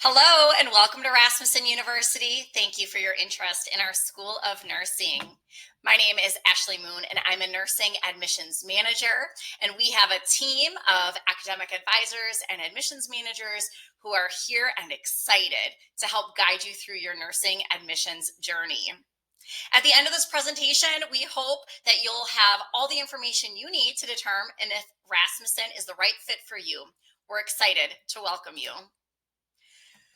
Hello and welcome to Rasmussen University. Thank you for your interest in our School of Nursing. My name is Ashley Moon and I'm a nursing admissions manager, and we have a team of academic advisors and admissions managers who are here and excited to help guide you through your nursing admissions journey. At the end of this presentation, we hope that you'll have all the information you need to determine if Rasmussen is the right fit for you. We're excited to welcome you.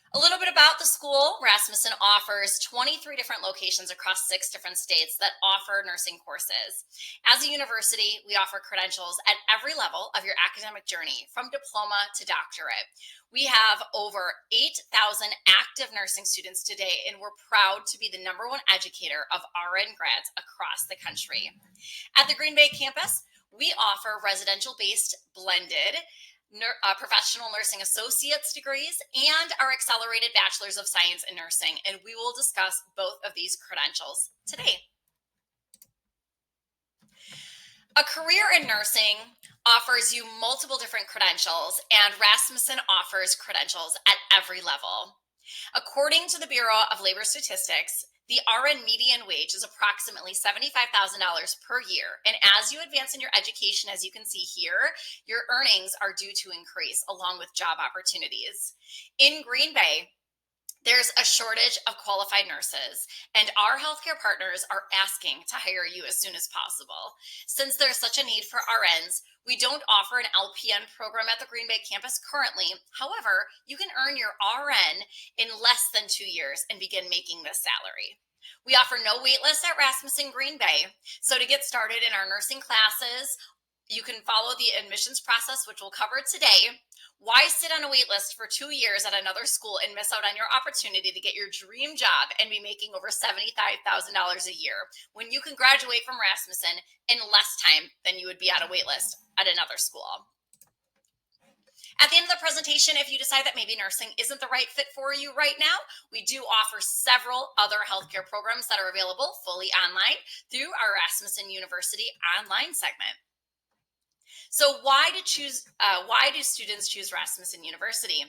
A little bit about the school. Rasmussen offers 23 different locations across 6 different states that offer nursing courses. As a university, we offer credentials at every level of your academic journey, from diploma to doctorate. We have over 8,000 active nursing students today, and we're proud to be the #1 educator of RN grads across the country. At the Green Bay campus, we offer residential-based blended professional nursing associate's degrees and our accelerated bachelor's of science in nursing, and we will discuss both of these credentials today. A career in nursing offers you multiple different credentials, and Rasmussen offers credentials at every level. According to the Bureau of Labor Statistics, the RN median wage is approximately $75,000 per year. And as you advance in your education, as you can see here, your earnings are due to increase along with job opportunities. In Green Bay, there's a shortage of qualified nurses, and our healthcare partners are asking to hire you as soon as possible. Since there's such a need for RNs, we don't offer an LPN program at the Green Bay campus currently. However, you can earn your RN in less than 2 years and begin making this salary. We offer no wait list at Rasmussen Green Bay. So to get started in our nursing classes, you can follow the admissions process, which we'll cover today. Why sit on a wait list for 2 years at another school and miss out on your opportunity to get your dream job and be making over $75,000 a year when you can graduate from Rasmussen in less time than you would be at a wait list at another school? At the end of the presentation, if you decide that maybe nursing isn't the right fit for you right now, we do offer several other healthcare programs that are available fully online through our Rasmussen University online segment. So why do students choose Rasmussen University?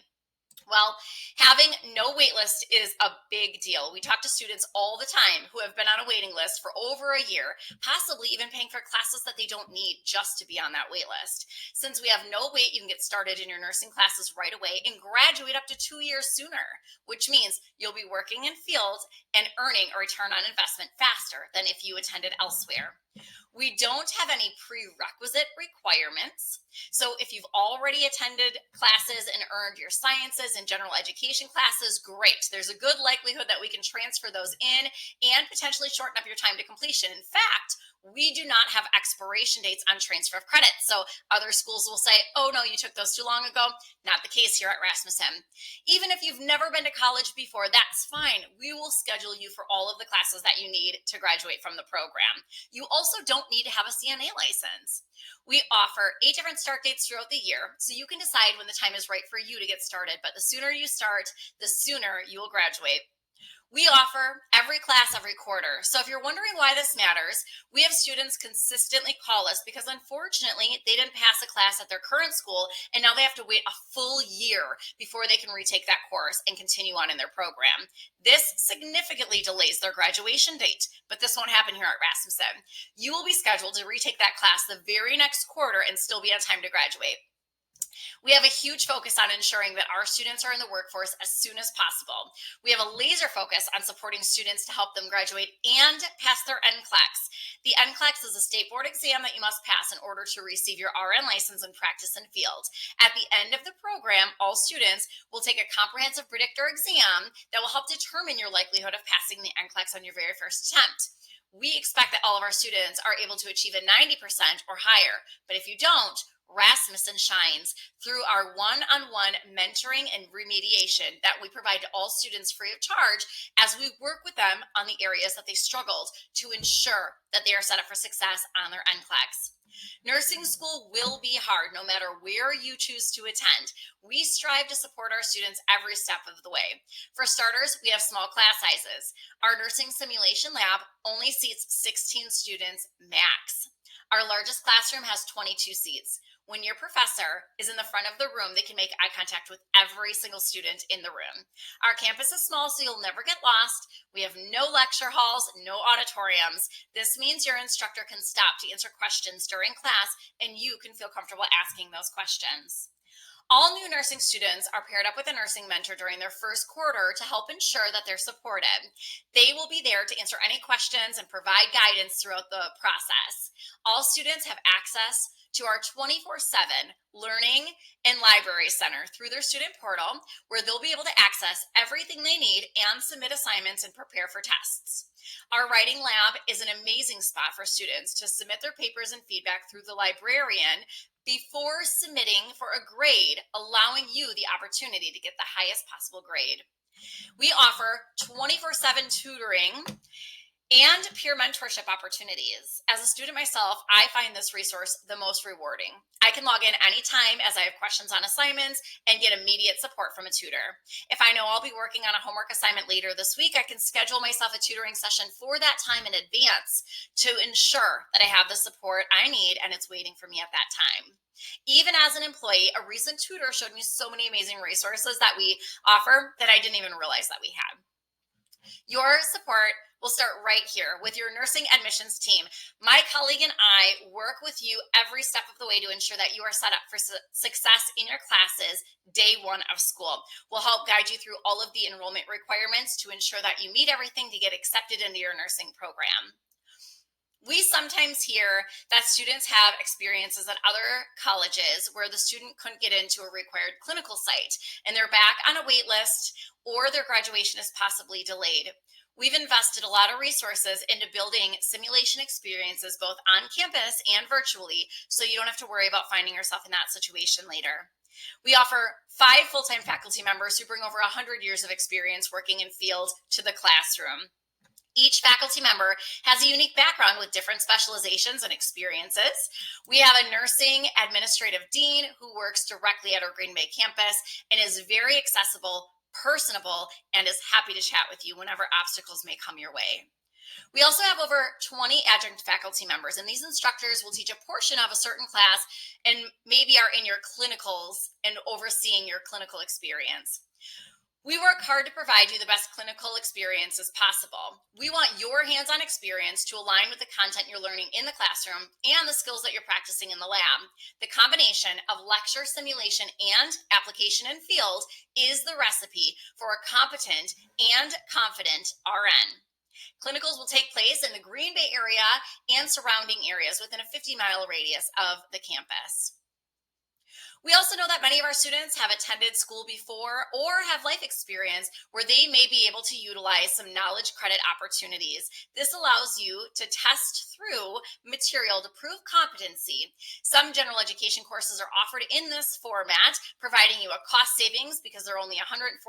Well, having no wait list is a big deal. We talk to students all the time who have been on a waiting list for over a year, possibly even paying for classes that they don't need just to be on that wait list. Since we have no wait, you can get started in your nursing classes right away and graduate up to 2 years sooner, which means you'll be working in field and earning a return on investment faster than if you attended elsewhere. We don't have any prerequisite requirements. So if you've already attended classes and earned your sciences and general education classes, great. There's a good likelihood that we can transfer those in and potentially shorten up your time to completion. In fact, we do not have expiration dates on transfer of credits. So other schools will say, oh no, you took those too long ago. Not the case here at Rasmussen. Even if you've never been to college before, that's fine. We will schedule you for all of the classes that you need to graduate from the program. You also don't need to have a CNA license. We offer 8 different start dates throughout the year, so you can decide when the time is right for you to get started. But the sooner you start, the sooner you will graduate. We offer every class every quarter. So if you're wondering why this matters, we have students consistently call us because unfortunately they didn't pass a class at their current school, and now they have to wait a full year before they can retake that course and continue on in their program. This significantly delays their graduation date, but this won't happen here at Rasmussen. You will be scheduled to retake that class the very next quarter and still be on time to graduate. We have a huge focus on ensuring that our students are in the workforce as soon as possible. We have a laser focus on supporting students to help them graduate and pass their NCLEX. The NCLEX is a state board exam that you must pass in order to receive your RN license and practice in field. At the end of the program, all students will take a comprehensive predictor exam that will help determine your likelihood of passing the NCLEX on your very first attempt. We expect that all of our students are able to achieve a 90% or higher, but if you don't, Rasmussen shines through our one-on-one mentoring and remediation that we provide to all students free of charge as we work with them on the areas that they struggled to ensure that they are set up for success on their NCLEX. Nursing school will be hard no matter where you choose to attend. We strive to support our students every step of the way. For starters, we have small class sizes. Our nursing simulation lab only seats 16 students max. Our largest classroom has 22 seats. When your professor is in the front of the room, they can make eye contact with every single student in the room. Our campus is small, so you'll never get lost. We have no lecture halls, no auditoriums. This means your instructor can stop to answer questions during class, and you can feel comfortable asking those questions. All new nursing students are paired up with a nursing mentor during their first quarter to help ensure that they're supported. They will be there to answer any questions and provide guidance throughout the process. All students have access to our 24/7 learning and library center through their student portal, where they'll be able to access everything they need and submit assignments and prepare for tests. Our writing lab is an amazing spot for students to submit their papers and feedback through the librarian before submitting for a grade, allowing you the opportunity to get the highest possible grade. We offer 24/7 tutoring and peer mentorship opportunities. As a student myself, I find this resource the most rewarding. I can log in anytime as I have questions on assignments and get immediate support from a tutor. If I know I'll be working on a homework assignment later this week, I can schedule myself a tutoring session for that time in advance to ensure that I have the support I need and it's waiting for me at that time. Even as an employee, a recent tutor showed me so many amazing resources that we offer that I didn't even realize that we had. Your support will start right here with your nursing admissions team. My colleague and I work with you every step of the way to ensure that you are set up for success in your classes day one of school. We'll help guide you through all of the enrollment requirements to ensure that you meet everything to get accepted into your nursing program. We sometimes hear that students have experiences at other colleges where the student couldn't get into a required clinical site and they're back on a wait list or their graduation is possibly delayed. We've invested a lot of resources into building simulation experiences both on campus and virtually, so you don't have to worry about finding yourself in that situation later. We offer 5 full-time faculty members who bring over 100 years of experience working in field to the classroom. Each faculty member has a unique background with different specializations and experiences. We have a nursing administrative dean who works directly at our Green Bay campus and is very accessible, personable, and is happy to chat with you whenever obstacles may come your way. We also have over 20 adjunct faculty members, and these instructors will teach a portion of a certain class and maybe are in your clinicals and overseeing your clinical experience. We work hard to provide you the best clinical experiences possible. We want your hands-on experience to align with the content you're learning in the classroom and the skills that you're practicing in the lab. The combination of lecture, simulation, and application in field is the recipe for a competent and confident RN. Clinicals will take place in the Green Bay area and surrounding areas within a 50-mile radius of the campus. We also know that many of our students have attended school before or have life experience where they may be able to utilize some knowledge credit opportunities. This allows you to test through material to prove competency. Some general education courses are offered in this format, providing you a cost savings because they're only $149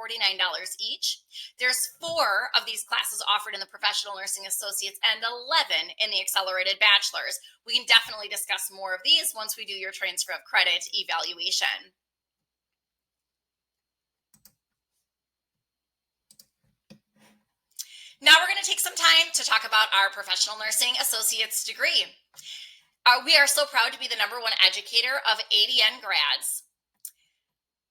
each. There's 4 of these classes offered in the Professional Nursing Associates and 11 in the Accelerated Bachelor's. We can definitely discuss more of these once we do your transfer of credit evaluation. Now we're going to take some time to talk about our Professional Nursing Associate's degree. We are so proud to be the #1 educator of ADN grads.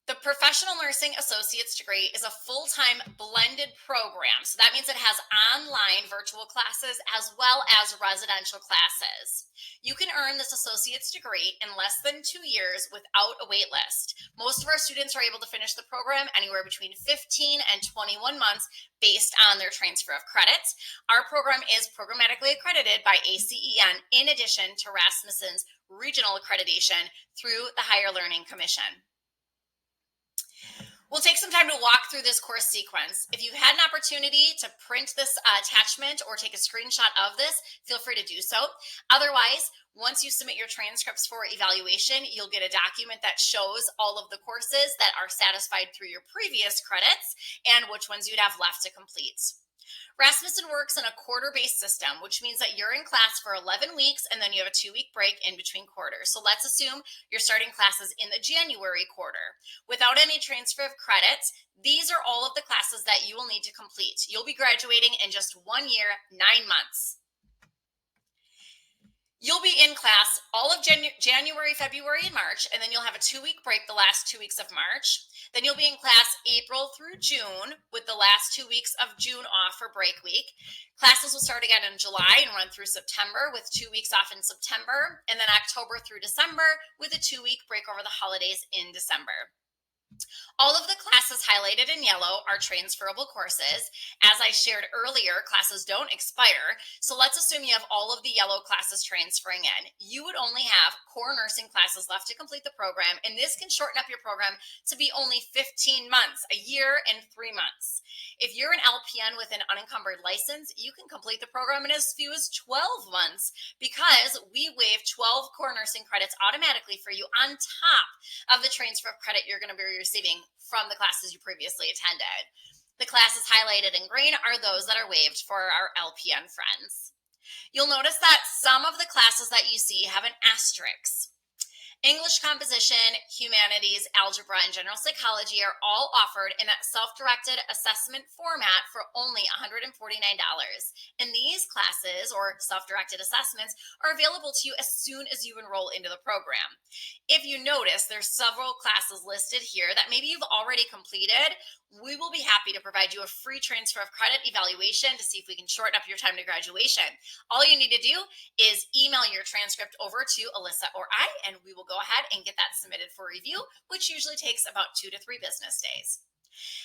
The Professional Nursing Associate's degree is a full-time blended program. So that means it has online virtual classes as well as residential classes. You can earn this associate's degree in less than 2 years without a wait list. Most of our students are able to finish the program anywhere between 15 and 21 months based on their transfer of credits. Our program is programmatically accredited by ACEN in addition to Rasmussen's regional accreditation through the Higher Learning Commission. We'll take some time to walk through this course sequence. If you had an opportunity to print this attachment or take a screenshot of this, feel free to do so. Otherwise, once you submit your transcripts for evaluation, you'll get a document that shows all of the courses that are satisfied through your previous credits and which ones you'd have left to complete. Rasmussen works in a quarter-based system, which means that you're in class for 11 weeks and then you have a 2-week break in between quarters. So let's assume you're starting classes in the January quarter. Without any transfer of credits, these are all of the classes that you will need to complete. You'll be graduating in just 1 year, 9 months. You'll be in class all of January, February, and March, and then you'll have a 2 week break the last 2 weeks of March. Then you'll be in class April through June, with the last 2 weeks of June off for break week. Classes will start again in July and run through September, with 2 weeks off in September, and then October through December, with a 2 week break over the holidays in December. All of the classes highlighted in yellow are transferable courses. As I shared earlier, classes don't expire. So let's assume you have all of the yellow classes transferring in. You would only have core nursing classes left to complete the program, and this can shorten up your program to be only 15 months, a year and 3 months. If you're an LPN with an unencumbered license, you can complete the program in as few as 12 months, because we waive 12 core nursing credits automatically for you on top of the transfer of credit you're going to be receiving from the classes you previously attended. The classes highlighted in green are those that are waived for our LPN friends. You'll notice that some of the classes that you see have an asterisk. English composition, humanities, algebra, and general psychology are all offered in that self-directed assessment format for only $149. And these classes, or self-directed assessments, are available to you as soon as you enroll into the program. If you notice, there's several classes listed here that maybe you've already completed. We will be happy to provide you a free transfer of credit evaluation to see if we can shorten up your time to graduation. All you need to do is email your transcript over to Alyssa or I, and we will go ahead and get that submitted for review, which usually takes about 2 to 3 business days.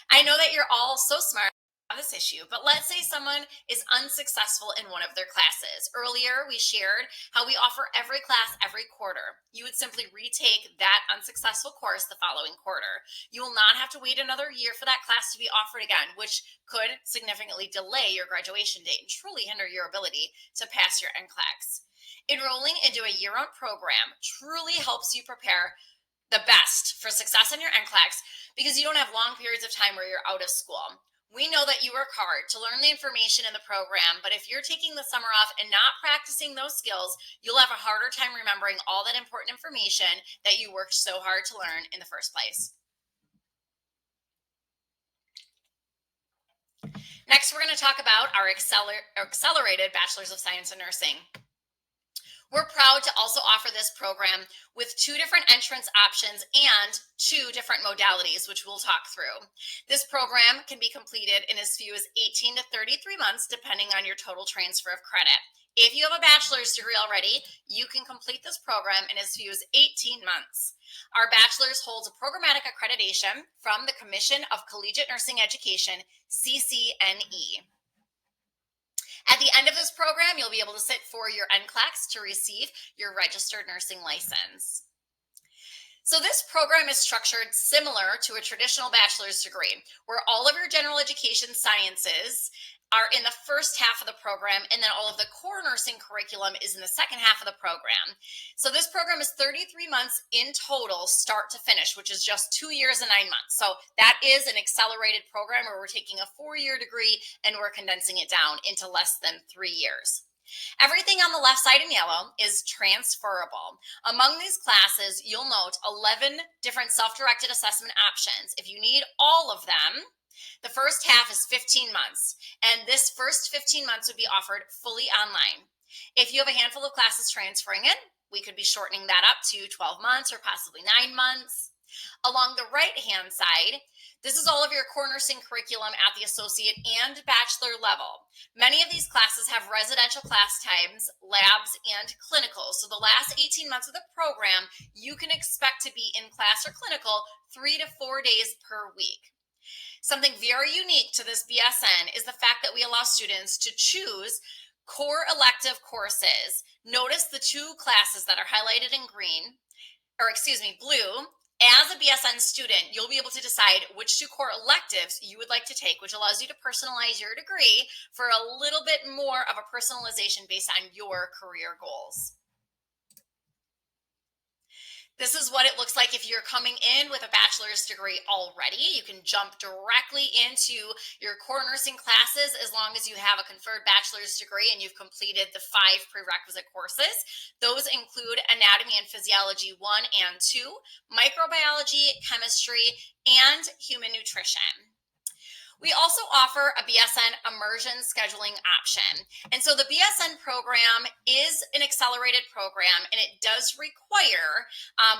I know that you're all so smart on this issue, but let's say someone is unsuccessful in one of their classes. Earlier, we shared how we offer every class every quarter. You would simply retake that unsuccessful course the following quarter. You will not have to wait another year for that class to be offered again, which could significantly delay your graduation date and truly hinder your ability to pass your NCLEX. Enrolling into a year-round program truly helps you prepare the best for success in your NCLEX, because you don't have long periods of time where you're out of school. We know that you work hard to learn the information in the program, but if you're taking the summer off and not practicing those skills, you'll have a harder time remembering all that important information that you worked so hard to learn in the first place. Next, we're going to talk about our accelerated Bachelor's of Science in Nursing. We're proud to also offer this program with 2 different entrance options and 2 different modalities, which we'll talk through. This program can be completed in as few as 18 to 33 months, depending on your total transfer of credit. If you have a bachelor's degree already, you can complete this program in as few as 18 months. Our bachelor's holds a programmatic accreditation from the Commission of Collegiate Nursing Education, CCNE. At the end of this program, you'll be able to sit for your NCLEX to receive your registered nursing license. So this program is structured similar to a traditional bachelor's degree, where all of your general education sciences are in the first half of the program, and then all of the core nursing curriculum is in the second half of the program. So this program is 33 months in total, start to finish, which is just 2 years and 9 months. So that is an accelerated program where we're taking a 4-year degree and we're condensing it down into less than 3 years. Everything on the left side in yellow is transferable. Among these classes, you'll note 11 different self-directed assessment options. If you need all of them, the first half is 15 months, and this first 15 months would be offered fully online. If you have a handful of classes transferring in, we could be shortening that up to 12 months or possibly 9 months. Along the right-hand side, this is all of your core nursing curriculum at the associate and bachelor level. Many of these classes have residential class times, labs, and clinicals. So the last 18 months of the program, you can expect to be in class or clinical 3 to 4 days per week. Something very unique to this BSN is the fact that we allow students to choose core elective courses. Notice the 2 classes that are highlighted in blue. As a BSN student, you'll be able to decide which 2 core electives you would like to take, which allows you to personalize your degree for a little bit more of a personalization based on your career goals. This is what it looks like if you're coming in with a bachelor's degree already. You can jump directly into your core nursing classes as long as you have a conferred bachelor's degree and you've completed the 5 prerequisite courses. Those include Anatomy and Physiology 1 and 2, Microbiology, Chemistry, and Human Nutrition. We also offer a BSN immersion scheduling option. And so the BSN program is an accelerated program and it does require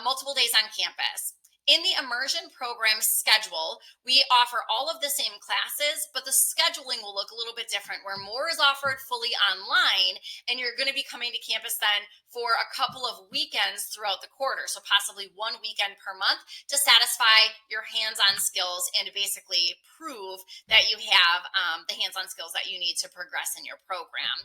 multiple days on campus. In the immersion program schedule, we offer all of the same classes, but the scheduling will look a little bit different, where more is offered fully online, and you're going to be coming to campus then for a couple of weekends throughout the quarter. So possibly one weekend per month to satisfy your hands-on skills and to basically prove that you have the hands-on skills that you need to progress in your program.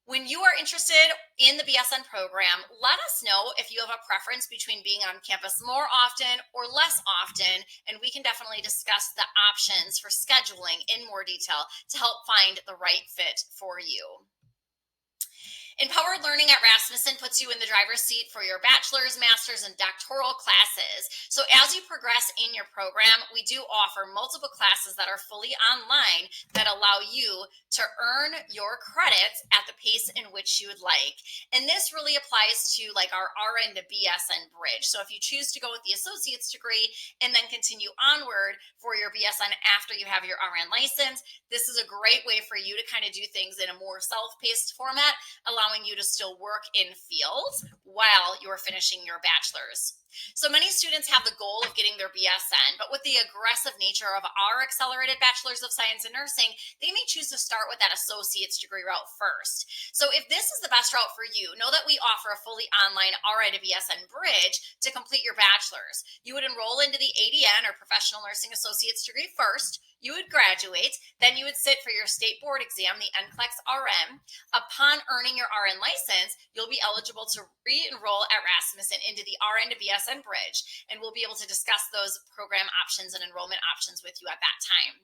When you are interested in the BSN program, let us know if you have a preference between being on campus more often or less often, and we can definitely discuss the options for scheduling in more detail to help find the right fit for you. Empowered Learning at Rasmussen puts you in the driver's seat for your bachelor's, master's, and doctoral classes. So as you progress in your program, we do offer multiple classes that are fully online that allow you to earn your credits at the pace in which you would like. And this really applies to like our RN to BSN bridge. So if you choose to go with the associate's degree and then continue onward for your BSN after you have your RN license, this is a great way for you to kind of do things in a more self-paced format, allowing you to still work in fields while you're finishing your bachelor's. So many students have the goal of getting their BSN, but with the aggressive nature of our accelerated Bachelor's of Science in Nursing, they may choose to start with that associate's degree route first. So if this is the best route for you, know that we offer a fully online RI to BSN bridge to complete your bachelor's. You would enroll into the ADN or Professional Nursing Associate's degree first. You would graduate, then you would sit for your state board exam, the NCLEX RN. Upon earning your RN license, you'll be eligible to re-enroll at Rasmussen into the RN to BSN bridge, and we'll be able to discuss those program options and enrollment options with you at that time.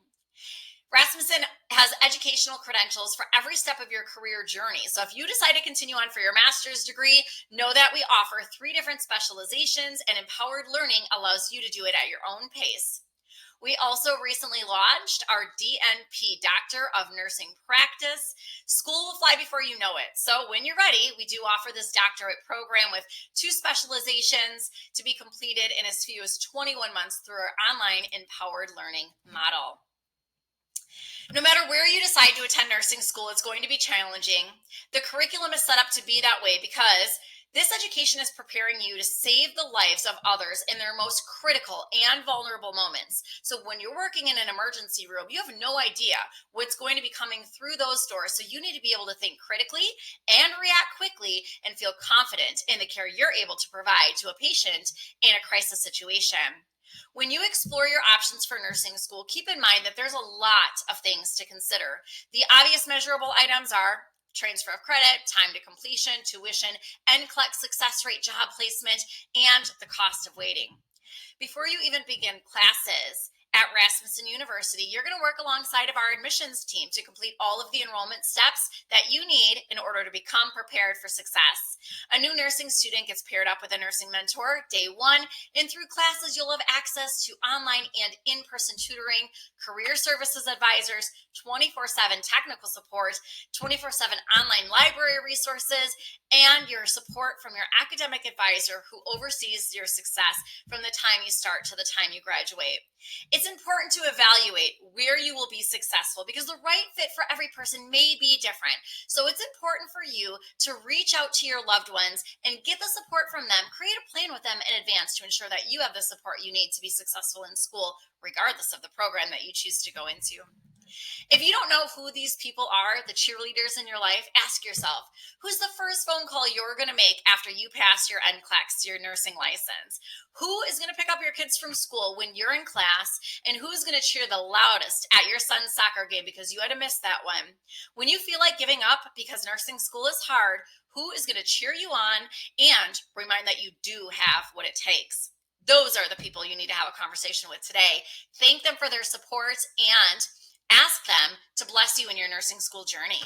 Rasmussen has educational credentials for every step of your career journey. So if you decide to continue on for your master's degree, know that we offer 3 different specializations, and Empowered Learning allows you to do it at your own pace. We also recently launched our DNP, Doctor of Nursing Practice. School will fly before you know it. So when you're ready, we do offer this doctorate program with 2 specializations to be completed in as few as 21 months through our online Empowered Learning model. No matter where you decide to attend nursing school, it's going to be challenging. The curriculum is set up to be that way because this education is preparing you to save the lives of others in their most critical and vulnerable moments. So when you're working in an emergency room, you have no idea what's going to be coming through those doors. So you need to be able to think critically and react quickly and feel confident in the care you're able to provide to a patient in a crisis situation. When you explore your options for nursing school, keep in mind that there's a lot of things to consider. The obvious measurable items are transfer of credit, time to completion, tuition, NCLEX success rate, job placement, and the cost of waiting. Before you even begin classes at Rasmussen University, you're going to work alongside of our admissions team to complete all of the enrollment steps that you need in order to become prepared for success. A new nursing student gets paired up with a nursing mentor day 1, and through classes, you'll have access to online and in-person tutoring, career services advisors, 24/7 technical support, 24/7 online library resources, and your support from your academic advisor who oversees your success from the time you start to the time you graduate. It's important to evaluate where you will be successful because the right fit for every person may be different. So it's important for you to reach out to your loved ones and get the support from them. Create a plan with them in advance to ensure that you have the support you need to be successful in school, regardless of the program that you choose to go into. If you don't know who these people are, the cheerleaders in your life, ask yourself, who's the first phone call you're going to make after you pass your NCLEX, your nursing license? Who is going to pick up your kids from school when you're in class? And who's going to cheer the loudest at your son's soccer game because you had to miss that one? When you feel like giving up because nursing school is hard, who is going to cheer you on and remind that you do have what it takes? Those are the people you need to have a conversation with today. Thank them for their support and ask them to bless you in your nursing school journey.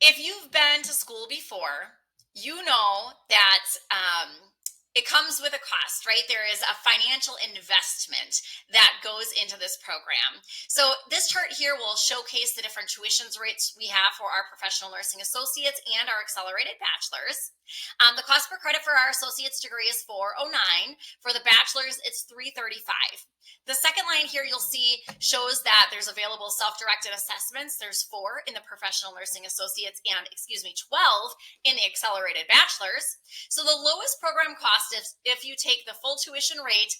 If you've been to school before, you know that It comes with a cost, right? There is a financial investment that goes into this program. So this chart here will showcase the different tuitions rates we have for our professional nursing associates and our accelerated bachelors. The cost per credit for our associate's degree is $409. For the bachelor's, it's $335. The second line here you'll see shows that there's available self-directed assessments. There's 4 in the professional nursing associates and, 12 in the accelerated bachelor's. So the lowest program cost is if you take the full tuition rate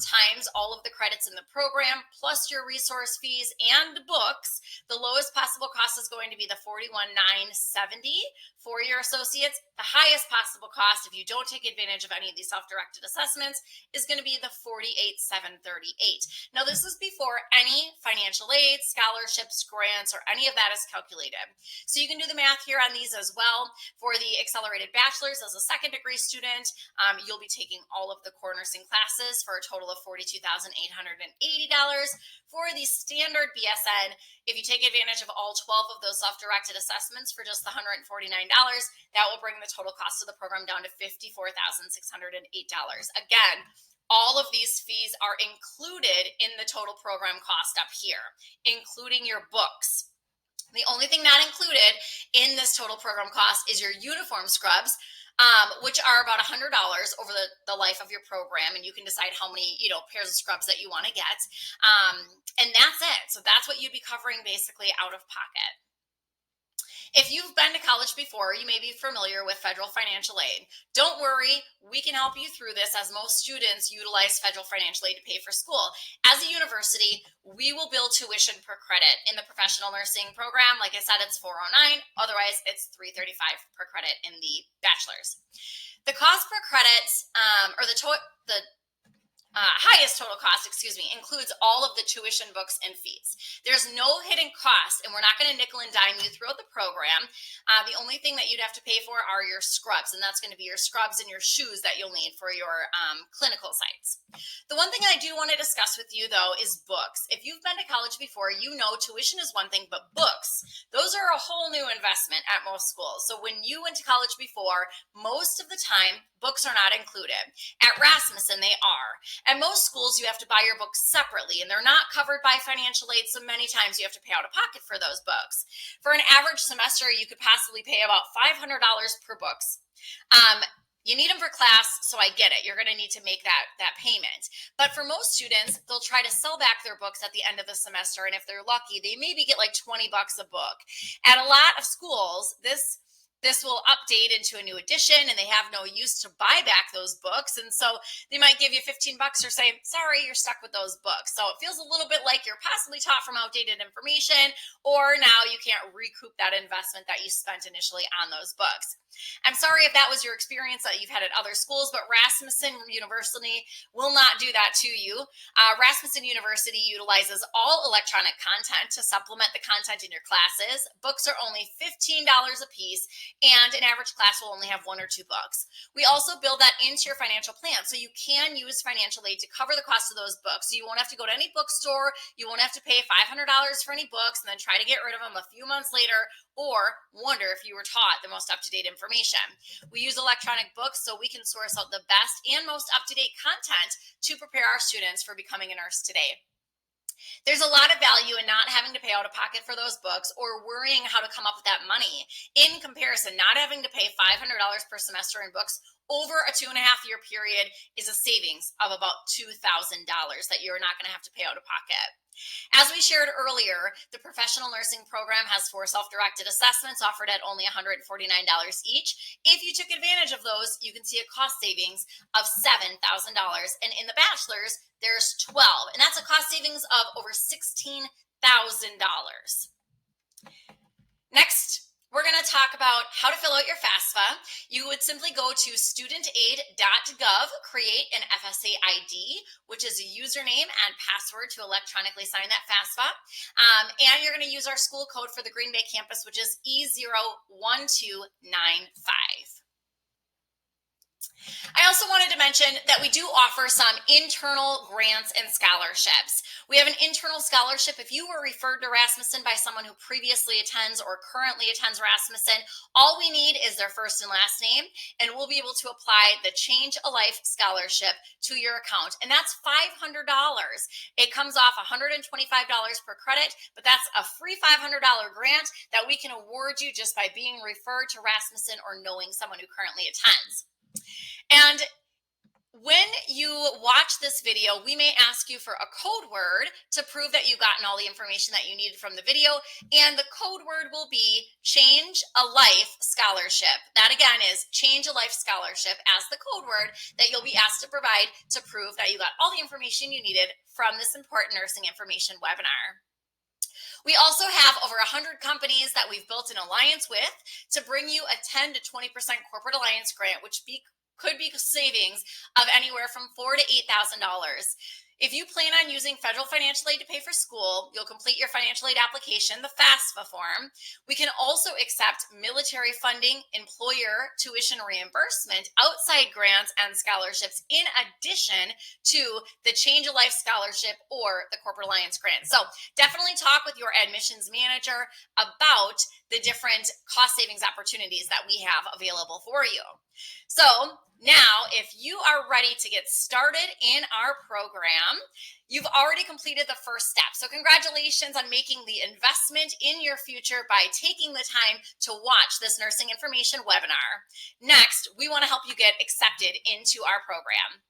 times all of the credits in the program plus your resource fees and books, the lowest possible cost is going to be the $41,970 for your associates. The highest possible cost, if you don't take advantage of any of these self-directed assessments, is going to be the $48,738. Now, this is before any financial aid, scholarships, grants, or any of that is calculated. So you can do the math here on these as well. For the accelerated bachelor's, as a second degree student, you'll be taking all of the core nursing classes for a total of $42,880. For the standard BSN, if you take advantage of all 12 of those self-directed assessments for just the $149, that will bring the total cost of the program down to $54,608. Again, all of these fees are included in the total program cost up here, including your books. The only thing not included in this total program cost is your uniform scrubs, which are about $100 over the life of your program, and you can decide how many pairs of scrubs that you want to get, and that's it. So that's what you'd be covering basically out of pocket. If you've been to college before, you may be familiar with federal financial aid. Don't worry, we can help you through this, as most students utilize federal financial aid to pay for school. As a university, we will bill tuition per credit. In the professional nursing program, like I said, it's $409. Otherwise, it's $335 per credit in the bachelor's. The cost per credit, or the highest total cost, includes all of the tuition, books, and fees. There's no hidden cost, and we're not going to nickel and dime you throughout the program. The only thing that you'd have to pay for are your scrubs, and that's going to be your scrubs and your shoes that you'll need for your clinical sites. The one thing I do want to discuss with you, though, is books. If you've been to college before, you know tuition is one thing, but books, those are a whole new investment at most schools. So when you went to college before, most of the time, books are not included. At Rasmussen, they are. At most schools, you have to buy your books separately, and they're not covered by financial aid, so many times you have to pay out of pocket for those books. For an average semester, you could possibly pay about $500 per books. You need them for class, so I get it. You're going to need to make that payment. But for most students, they'll try to sell back their books at the end of the semester, and if they're lucky, they maybe get like $20 a book. At a lot of schools, this will update into a new edition, and they have no use to buy back those books. And so they might give you $15 or say, sorry, you're stuck with those books. So it feels a little bit like you're possibly taught from outdated information, or now you can't recoup that investment that you spent initially on those books. I'm sorry if that was your experience that you've had at other schools, but Rasmussen University will not do that to you. Rasmussen University utilizes all electronic content to supplement the content in your classes. Books are only $15 a piece, and an average class will only have 1 or 2 books. We also build that into your financial plan, so you can use financial aid to cover the cost of those books. So you won't have to go to any bookstore, you won't have to pay $500 for any books and then try to get rid of them a few months later, or wonder if you were taught the most up-to-date information. We use electronic books so we can source out the best and most up-to-date content to prepare our students for becoming a nurse today. There's a lot of value in not having to pay out of pocket for those books or worrying how to come up with that money. In comparison, not having to pay $500 per semester in books over a 2.5-year period is a savings of about $2,000 that you're not going to have to pay out of pocket. As we shared earlier, the professional nursing program has 4 self-directed assessments offered at only $149 each. If you took advantage of those, you can see a cost savings of $7,000. And in the bachelor's, there's 12. And that's a cost savings of over $16,000. Next, we're going to talk about how to fill out your FAFSA. You would simply go to studentaid.gov, create an FSA ID, which is a username and password to electronically sign that FAFSA. And you're going to use our school code for the Green Bay campus, which is E01295. I also wanted to mention that we do offer some internal grants and scholarships. We have an internal scholarship. If you were referred to Rasmussen by someone who previously attends or currently attends Rasmussen, all we need is their first and last name, and we'll be able to apply the Change a Life scholarship to your account. And that's $500. It comes off $125 per credit, but that's a free $500 grant that we can award you just by being referred to Rasmussen or knowing someone who currently attends. And when you watch this video, we may ask you for a code word to prove that you've gotten all the information that you needed from the video. And the code word will be Change a Life Scholarship. That again is Change a Life Scholarship as the code word that you'll be asked to provide to prove that you got all the information you needed from this important nursing information webinar. We also have over 100 companies that we've built an alliance with to bring you a 10 to 20% corporate alliance grant, which could be savings of anywhere from $4,000 to $8,000. If you plan on using federal financial aid to pay for school, you'll complete your financial aid application, the FAFSA form. We can also accept military funding, employer tuition reimbursement, outside grants and scholarships, in addition to the Change a Life Scholarship or the Corporate Alliance Grant. So definitely talk with your admissions manager about the different cost savings opportunities that we have available for you. So now, if you are ready to get started in our program, you've already completed the first step. So congratulations on making the investment in your future by taking the time to watch this nursing information webinar. Next, we want to help you get accepted into our program.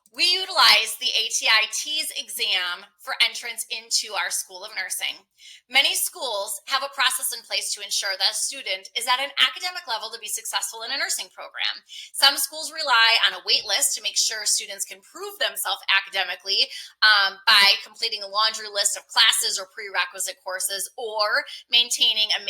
We utilize the ATI-TEAS exam for entrance into our School of Nursing. Many schools have a process in place to ensure that a student is at an academic level to be successful in a nursing program. Some schools rely on a wait list to make sure students can prove themselves academically by completing a laundry list of classes or prerequisite courses or maintaining a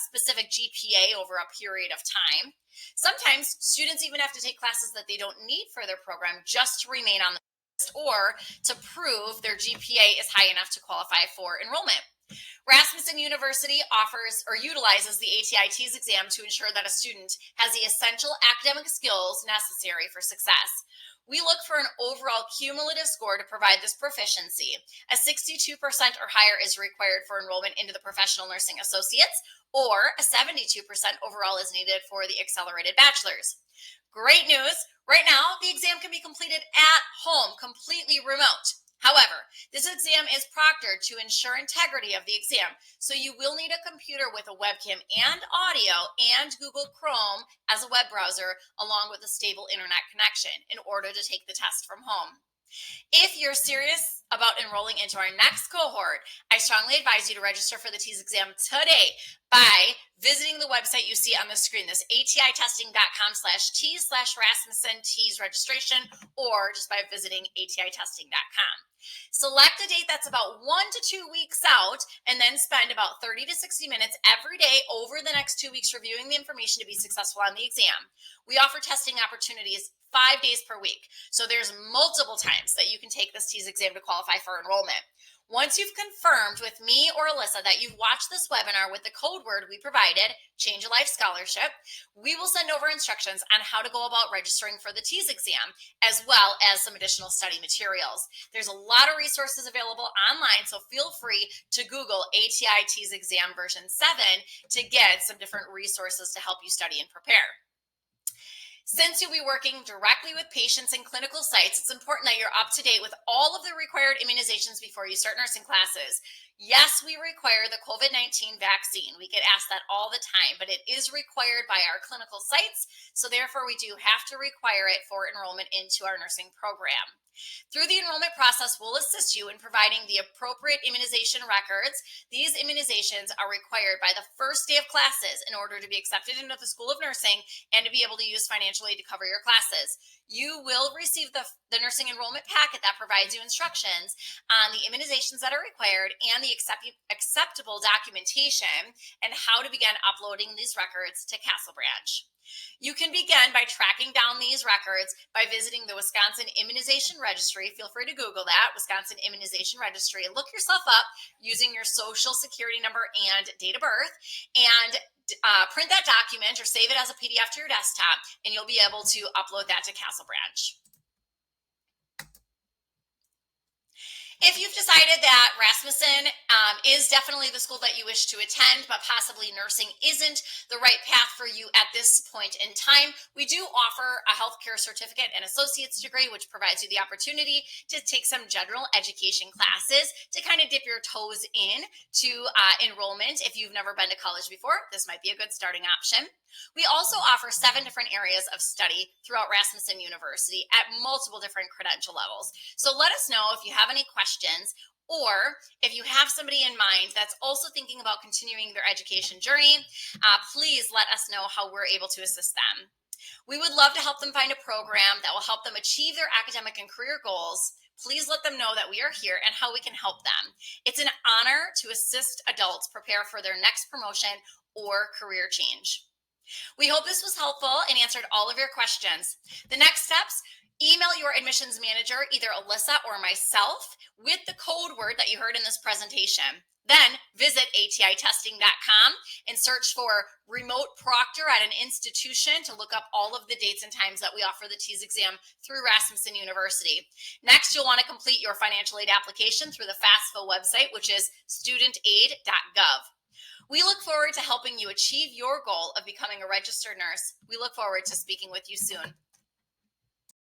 specific GPA over a period of time. Sometimes students even have to take classes that they don't need for their program just to remain on the list or to prove their GPA is high enough to qualify for enrollment. Rasmussen University offers or utilizes the ATI-TEAS exam to ensure that a student has the essential academic skills necessary for success. We look for an overall cumulative score to provide this proficiency. A 62% or higher is required for enrollment into the Professional Nursing Associates, or a 72% overall is needed for the Accelerated Bachelor's. Great news! Right now, the exam can be completed at home, completely remote. However, this exam is proctored to ensure integrity of the exam, so you will need a computer with a webcam and audio and Google Chrome as a web browser, along with a stable internet connection in order to take the test from home. If you're serious about enrolling into our next cohort, I strongly advise you to register for the TEAS exam today by visiting the website you see on the screen, this atitesting.com/TEAS/Rasmussen TEAS registration, or just by visiting atitesting.com. Select a date that's about 1 to 2 weeks out, and then spend about 30 to 60 minutes every day over the next 2 weeks reviewing the information to be successful on the exam. We offer testing opportunities 5 days per week, so there's multiple times that you can take this TEAS exam to qualify for enrollment. Once you've confirmed with me or Alyssa that you've watched this webinar with the code word we provided, Change a Life Scholarship, we will send over instructions on how to go about registering for the TEAS exam, as well as some additional study materials. There's a lot of resources available online, so feel free to Google ATI-TEAS exam version 7 to get some different resources to help you study and prepare. Since you'll be working directly with patients and clinical sites, it's important that you're up to date with all of the required immunizations before you start nursing classes. Yes, we require the COVID-19 vaccine. We get asked that all the time, but it is required by our clinical sites, so therefore we do have to require it for enrollment into our nursing program. Through the enrollment process, we'll assist you in providing the appropriate immunization records. These immunizations are required by the first day of classes in order to be accepted into the School of Nursing and to be able to use financial aid to cover your classes. You will receive the nursing enrollment packet that provides you instructions on the immunizations that are required and the acceptable documentation and how to begin uploading these records to Castle Branch. You can begin by tracking down these records by visiting the Wisconsin Immunization Registry. Feel free to Google that, Wisconsin Immunization Registry, and look yourself up using your social security number and date of birth. And print that document or save it as a PDF to your desktop, and you'll be able to upload that to Castle Branch. If you've decided that Rasmussen is definitely the school that you wish to attend, but possibly nursing isn't the right path for you at this point in time, we do offer a healthcare certificate and associate's degree, which provides you the opportunity to take some general education classes to kind of dip your toes in to enrollment. If you've never been to college before, this might be a good starting option. We also offer 7 different areas of study throughout Rasmussen University at multiple different credential levels. So let us know if you have any questions, or if you have somebody in mind that's also thinking about continuing their education journey, please let us know how we're able to assist them. We would love to help them find a program that will help them achieve their academic and career goals. Please let them know that we are here and how we can help them. It's an honor to assist adults prepare for their next promotion or career change. We hope this was helpful and answered all of your questions. The next steps: email your admissions manager, either Alyssa or myself, with the code word that you heard in this presentation. Then visit atitesting.com and search for remote proctor at an institution to look up all of the dates and times that we offer the TEAS exam through Rasmussen University. Next, you'll want to complete your financial aid application through the FAFSA website, which is studentaid.gov. We look forward to helping you achieve your goal of becoming a registered nurse. We look forward to speaking with you soon.